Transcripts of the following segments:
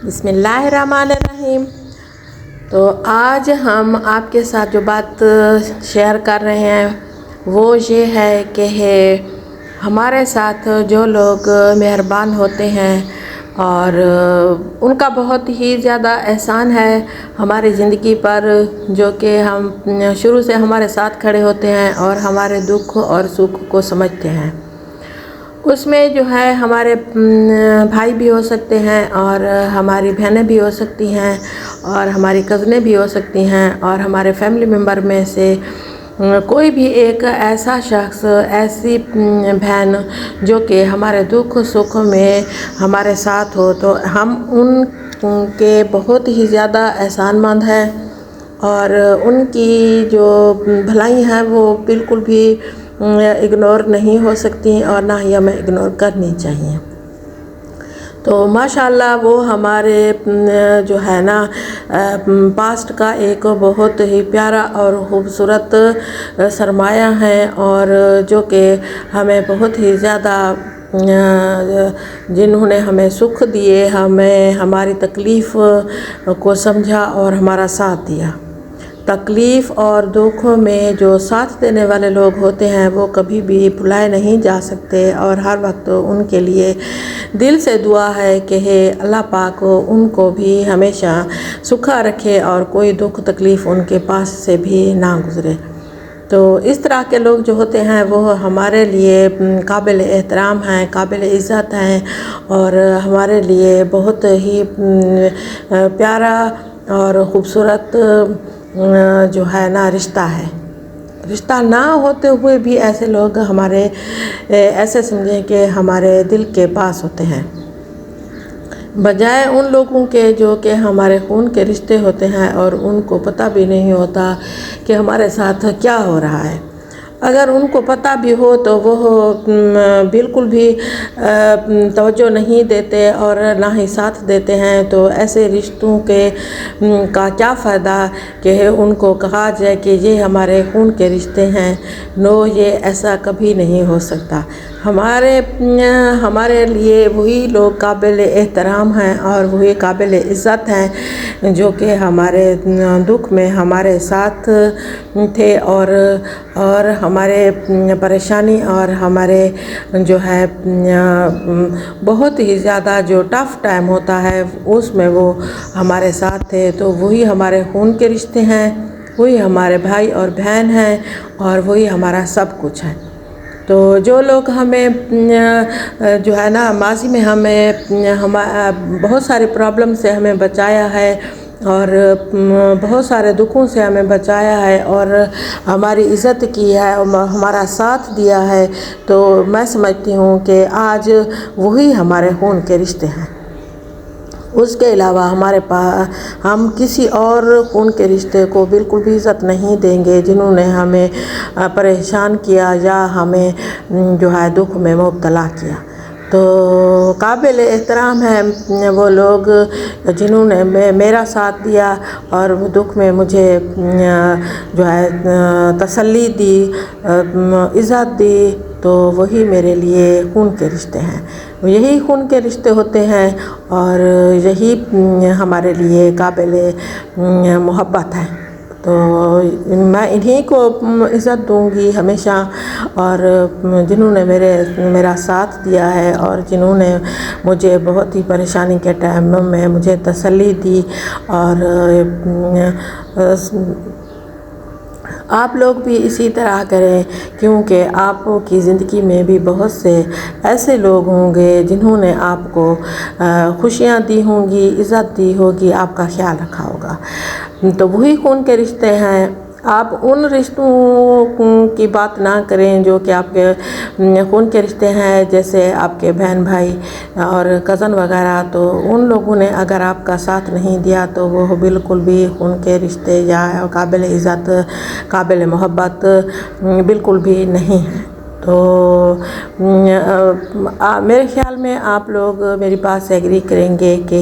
بسم اللہ الرحمن الرحیم۔ تو آج ہم آپ کے ساتھ جو بات شیئر کر رہے ہیں وہ یہ ہے کہ ہمارے ساتھ جو لوگ مہربان ہوتے ہیں اور ان کا بہت ہی زیادہ احسان ہے ہماری زندگی پر، جو کہ ہم شروع سے ہمارے ساتھ کھڑے ہوتے ہیں اور ہمارے دکھ اور سکھ کو سمجھتے ہیں۔ اس میں جو ہے ہمارے بھائی بھی ہو سکتے ہیں اور ہماری بہنیں بھی ہو سکتی ہیں اور ہماری کزنیں بھی ہو سکتی ہیں اور ہمارے فیملی ممبر میں سے کوئی بھی ایک ایسا شخص، ایسی بہن جو کہ ہمارے دکھ سکھ میں ہمارے ساتھ ہو، تو ہم ان کے بہت ہی زیادہ احسان مند ہیں اور ان کی جو بھلائی ہیں وہ بالکل بھی اگنور نہیں ہو سکتی اور نہ ہی ہمیں اگنور کرنی چاہیے۔ تو ماشاءاللہ وہ ہمارے جو ہے نا پاسٹ کا ایک بہت ہی پیارا اور خوبصورت سرمایہ ہے، اور جو کہ ہمیں بہت ہی زیادہ جنہوں نے ہمیں سکھ دیے، ہمیں ہماری تکلیف کو سمجھا اور ہمارا ساتھ دیا۔ تکلیف اور دکھ میں جو ساتھ دینے والے لوگ ہوتے ہیں وہ کبھی بھی بھلائے نہیں جا سکتے، اور ہر وقت ان کے لیے دل سے دعا ہے کہ اللہ پاک ان کو بھی ہمیشہ سکھا رکھے اور کوئی دکھ تکلیف ان کے پاس سے بھی نہ گزرے۔ تو اس طرح کے لوگ جو ہوتے ہیں وہ ہمارے لیے قابل احترام ہیں، قابل عزت ہیں، اور ہمارے لیے بہت ہی پیارا اور خوبصورت جو ہے نا رشتہ ہے۔ رشتہ نہ ہوتے ہوئے بھی ایسے لوگ ہمارے ایسے سمجھیں کہ ہمارے دل کے پاس ہوتے ہیں، بجائے ان لوگوں کے جو کہ ہمارے خون کے رشتے ہوتے ہیں اور ان کو پتہ بھی نہیں ہوتا کہ ہمارے ساتھ کیا ہو رہا ہے۔ اگر ان کو پتہ بھی ہو تو وہ بالکل بھی توجہ نہیں دیتے اور نہ ہی ساتھ دیتے ہیں۔ تو ایسے رشتوں کا کیا فائدہ کہ ان کو کہا جائے کہ یہ ہمارے خون کے رشتے ہیں؟ نو، یہ ایسا کبھی نہیں ہو سکتا۔ ہمارے لیے وہی لوگ قابل احترام ہیں اور وہی قابل عزت ہیں جو کہ ہمارے دکھ میں ہمارے ساتھ تھے اور ہمارے پریشانی اور ہمارے جو ہے بہت ہی زیادہ جو ٹف ٹائم ہوتا ہے اس میں وہ ہمارے ساتھ تھے۔ تو وہی ہمارے خون کے رشتے ہیں، وہی ہمارے بھائی اور بہن ہیں، اور وہی ہمارا سب کچھ ہے۔ تو جو لوگ ہمیں جو ہے نا ماضی میں ہمیں بہت ساری پرابلم سے ہمیں بچایا ہے اور بہت سارے دکھوں سے ہمیں بچایا ہے اور ہماری عزت کی ہے اور ہمارا ساتھ دیا ہے، تو میں سمجھتی ہوں کہ آج وہی ہمارے خون کے رشتے ہیں۔ اس کے علاوہ ہمارے پاس ہم کسی اور خون کے رشتے کو بالکل بھی عزت نہیں دیں گے جنہوں نے ہمیں پریشان کیا یا ہمیں جو ہے دکھ میں مبتلا کیا۔ تو قابل احترام ہیں وہ لوگ جنہوں نے میرا ساتھ دیا اور دکھ میں مجھے جو ہے تسلی دی، عزت دی، تو وہی میرے لیے خون کے رشتے ہیں۔ یہی خون کے رشتے ہوتے ہیں اور یہی ہمارے لیے قابل محبت ہے۔ تو میں انہی کو عزت دوں گی ہمیشہ، اور جنہوں نے میرا ساتھ دیا ہے اور جنہوں نے مجھے بہت ہی پریشانی کے ٹائم میں مجھے تسلی دی۔ اور آپ لوگ بھی اسی طرح کریں، کیونکہ آپ کی زندگی میں بھی بہت سے ایسے لوگ ہوں گے جنہوں نے آپ کو خوشیاں دی ہوں گی، عزت دی ہوگی، آپ کا خیال رکھا ہوگا۔ تو وہی خون کے رشتے ہیں۔ آپ ان رشتوں کی بات نہ کریں جو کہ آپ کے خون کے رشتے ہیں، جیسے آپ کے بہن بھائی اور کزن وغیرہ۔ تو ان لوگوں نے اگر آپ کا ساتھ نہیں دیا تو وہ بالکل بھی خون کے رشتے یا قابل عزت، قابل محبت بالکل بھی نہیں ہیں۔ تو میرے خیال میں آپ لوگ میری بات سے ایگری کریں گے کہ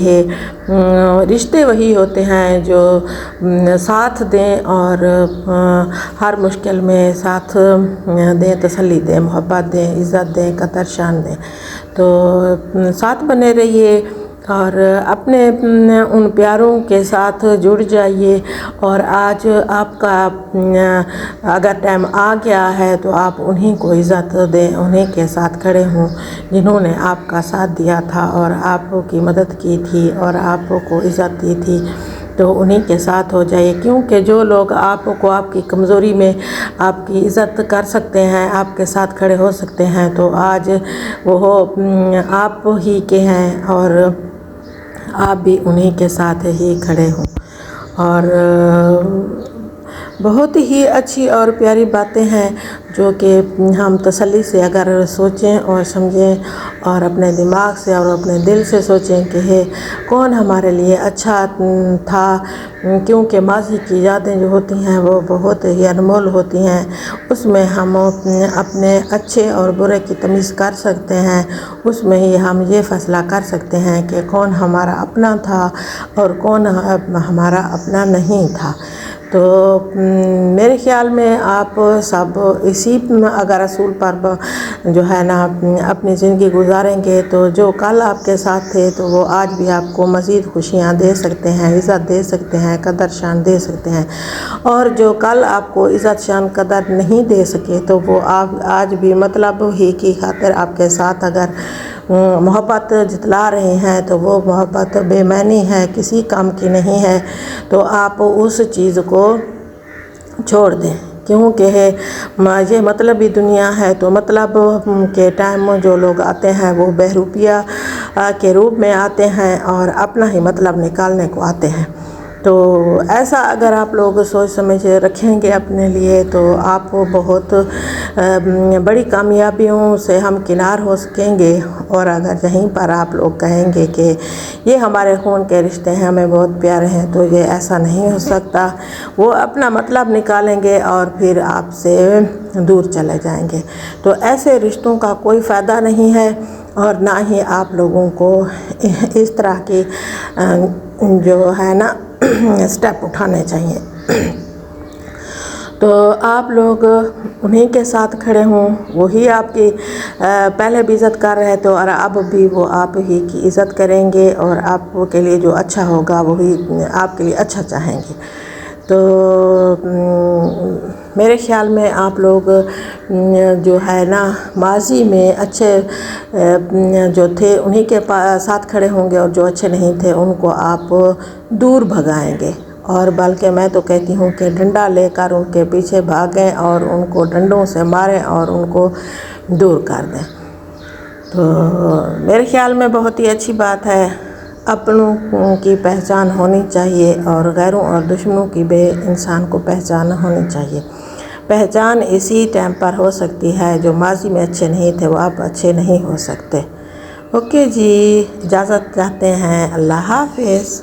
رشتے وہی ہوتے ہیں جو ساتھ دیں اور ہر مشکل میں ساتھ دیں، تسلی دیں، محبت دیں، عزت دیں، قدر شان دیں۔ تو ساتھ بنے رہیے اور اپنے ان پیاروں کے ساتھ جڑ جائیے، اور آج آپ کا اگر ٹائم آ گیا ہے تو آپ انہیں کو عزت دیں، انہیں کے ساتھ کھڑے ہوں جنہوں نے آپ کا ساتھ دیا تھا اور آپ کی مدد کی تھی اور آپ کو عزت دی تھی، تو انہیں کے ساتھ ہو جائیے، کیونکہ جو لوگ آپ کو آپ کی کمزوری میں آپ کی عزت کر سکتے ہیں، آپ کے ساتھ کھڑے ہو سکتے ہیں، تو آج وہ آپ ہی کے ہیں، اور آپ بھی انہیں کے ساتھ ہی کھڑے ہوں۔ اور بہت ہی اچھی اور پیاری باتیں ہیں جو کہ ہم تسلی سے اگر سوچیں اور سمجھیں اور اپنے دماغ سے اور اپنے دل سے سوچیں کہ کون ہمارے لیے اچھا تھا، کیونکہ ماضی کی یادیں جو ہوتی ہیں وہ بہت ہی انمول ہوتی ہیں، اس میں ہم اپنے اچھے اور برے کی تمیز کر سکتے ہیں، اس میں ہی ہم یہ فیصلہ کر سکتے ہیں کہ کون ہمارا اپنا تھا اور کون ہمارا اپنا نہیں تھا۔ تو میرے خیال میں آپ سب اسی اگر اصول پر جو ہے نا اپنی زندگی گزاریں گے تو جو کل آپ کے ساتھ تھے تو وہ آج بھی آپ کو مزید خوشیاں دے سکتے ہیں، عزت دے سکتے ہیں، قدر شان دے سکتے ہیں، اور جو کل آپ کو عزت شان قدر نہیں دے سکے تو وہ آپ آج بھی مطلب ہی کی خاطر آپ کے ساتھ اگر محبت جتلا رہے ہیں تو وہ محبت بے معنی ہے، کسی کام کی نہیں ہے، تو آپ اس چیز کو چھوڑ دیں، کیونکہ یہ مطلبی دنیا ہے، تو مطلب کے ٹائم جو لوگ آتے ہیں وہ بہروپیہ کے روپ میں آتے ہیں اور اپنا ہی مطلب نکالنے کو آتے ہیں۔ تو ایسا اگر آپ لوگ سوچ سمجھ رکھیں گے اپنے لیے تو آپ بہت بڑی کامیابیوں سے ہمکنار ہو سکیں گے، اور اگر یہیں پر آپ لوگ کہیں گے کہ یہ ہمارے خون کے رشتے ہیں، ہمیں بہت پیارے ہیں، تو یہ ایسا نہیں ہو سکتا، وہ اپنا مطلب نکالیں گے اور پھر آپ سے دور چلے جائیں گے، تو ایسے رشتوں کا کوئی فائدہ نہیں ہے، اور نہ ہی آپ لوگوں کو اس طرح کی جو ہے نا سٹیپ اٹھانے چاہیے۔ تو آپ لوگ انہیں کے ساتھ کھڑے ہوں، وہی آپ کی پہلے بھی عزت کر رہے تھے اور اب بھی وہ آپ ہی کی عزت کریں گے، اور آپ کے لیے جو اچھا ہوگا وہی آپ کے لیے اچھا چاہیں گے۔ تو میرے خیال میں آپ لوگ جو ہے نا ماضی میں اچھے جو تھے انہیں کے ساتھ کھڑے ہوں گے، اور جو اچھے نہیں تھے ان کو آپ دور بھگائیں گے، اور بلکہ میں تو کہتی ہوں کہ ڈنڈا لے کر ان کے پیچھے بھاگیں اور ان کو ڈنڈوں سے ماریں اور ان کو دور کر دیں۔ تو میرے خیال میں بہت ہی اچھی بات ہے، اپنوں کی پہچان ہونی چاہیے اور غیروں اور دشمنوں کی بھی انسان کو پہچان ہونی چاہیے۔ پہچان اسی ٹائم پر ہو سکتی ہے، جو ماضی میں اچھے نہیں تھے وہ اب اچھے نہیں ہو سکتے۔ اوکے جی، اجازت چاہتے ہیں، اللہ حافظ۔